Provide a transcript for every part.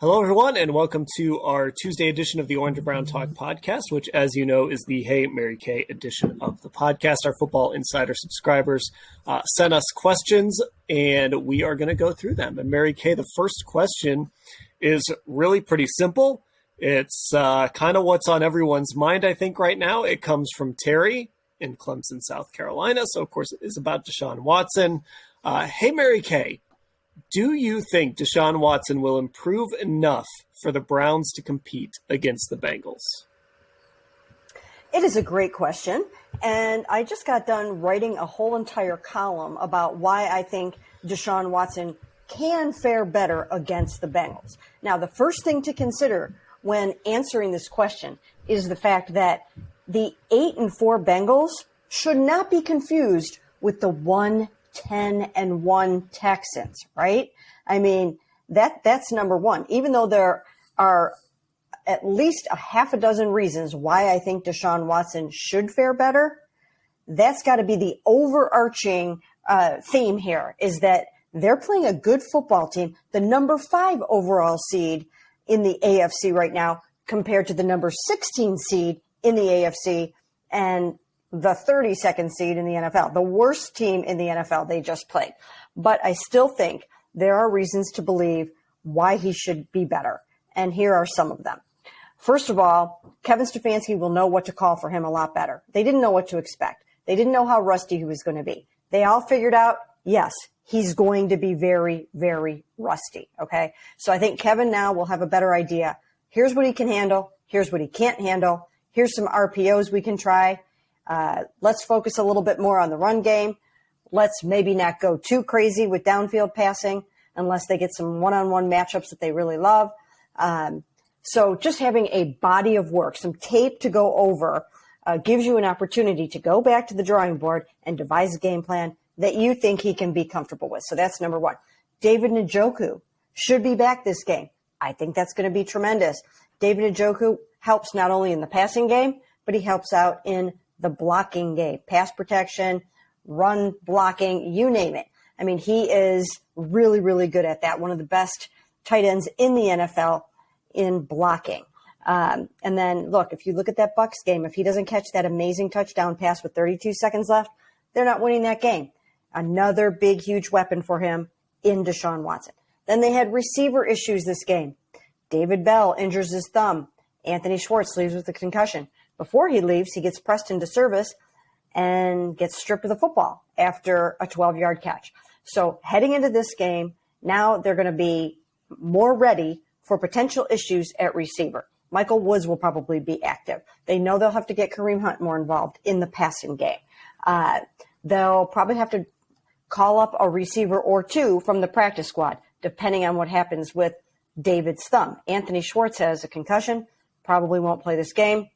Hello, everyone, and welcome to our Tuesday edition of the Orange and Brown Talk podcast, which, as you know, is the Hey, Mary Kay edition of the podcast. Our Football Insider subscribers sent us questions, and we are going to go through them. And Mary Kay, the first question is really pretty simple. It's kind of what's on everyone's mind, I think, right now. It comes from Terry in Clemson, South Carolina. So, of course, it is about Deshaun Watson. Hey, Mary Kay. Do you think Deshaun Watson will improve enough for the Browns to compete against the Bengals? It is a great question, and I just got done writing a whole entire column about why I think Deshaun Watson can fare better against the Bengals. Now, the first thing to consider when answering this question is the fact that the 8-4 Bengals should not be confused with the 10-1 Texans, right? I mean, that's number one. Even though there are at least a half a dozen reasons why I think Deshaun Watson should fare better, that's got to be the overarching theme here, is that they're playing a good football team, the number 5 overall seed in the AFC right now compared to the number 16 seed in the AFC and the 32nd seed in the NFL, the worst team in the NFL they just played. But I still think there are reasons to believe why he should be better. And here are some of them. First of all, Kevin Stefanski will know what to call for him a lot better. They didn't know what to expect. They didn't know how rusty he was going to be. They all figured out, yes, he's going to be very, very rusty. Okay. So I think Kevin now will have a better idea. Here's what he can handle. Here's what he can't handle. Here's some RPOs we can try. Let's focus a little bit more on the run game. Let's maybe not go too crazy with downfield passing unless they get some one-on-one matchups that they really love. So just having a body of work, some tape to go over, gives you an opportunity to go back to the drawing board and devise a game plan that you think he can be comfortable with. So that's number one. David Njoku should be back this game. I think that's going to be tremendous. David Njoku helps not only in the passing game, but he helps out in the blocking game, pass protection, run blocking, you name it. I mean, he is really, really good at that. One of the best tight ends in the NFL in blocking. And then, look, if you look at that Bucs game, if he doesn't catch that amazing touchdown pass with 32 seconds left, they're not winning that game. Another big, huge weapon for him in Deshaun Watson. Then they had receiver issues this game. David Bell injures his thumb. Anthony Schwartz leaves with a concussion. Before he leaves, he gets pressed into service and gets stripped of the football after a 12-yard catch. So heading into this game, now they're going to be more ready for potential issues at receiver. Michael Woods will probably be active. They know they'll have to get Kareem Hunt more involved in the passing game. They'll probably have to call up a receiver or two from the practice squad, depending on what happens with David's thumb. Anthony Schwartz has a concussion, probably won't play this game.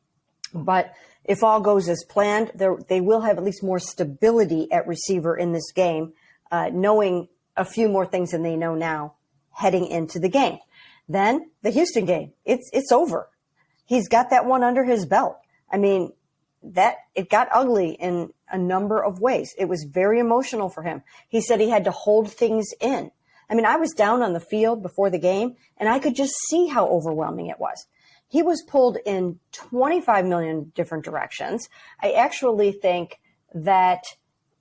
But if all goes as planned, they will have at least more stability at receiver in this game, knowing a few more things than they know now heading into the game. Then the Houston game, it's over. He's got that one under his belt. I mean, it got ugly in a number of ways. It was very emotional for him. He said he had to hold things in. I mean, I was down on the field before the game, and I could just see how overwhelming it was. He was pulled in 25 million different directions. I actually think that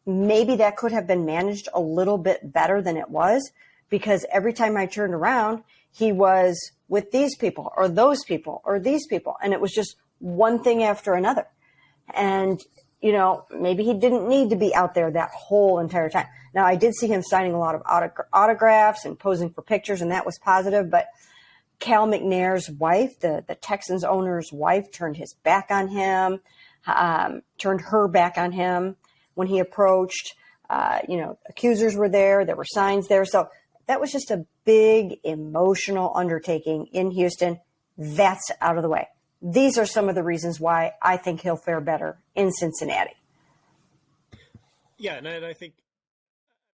maybe that could have been managed a little bit better than it was, because every time I turned around, he was with these people or those people or these people. And it was just one thing after another. And, you know, maybe he didn't need to be out there that whole entire time. Now, I did see him signing a lot of autographs and posing for pictures, and that was positive, but Cal McNair's wife, the Texans owner's wife, turned her back on him when he approached. Accusers were there. There were signs there. So that was just a big emotional undertaking in Houston. That's out of the way. These are some of the reasons why I think he'll fare better in Cincinnati. Yeah, and I think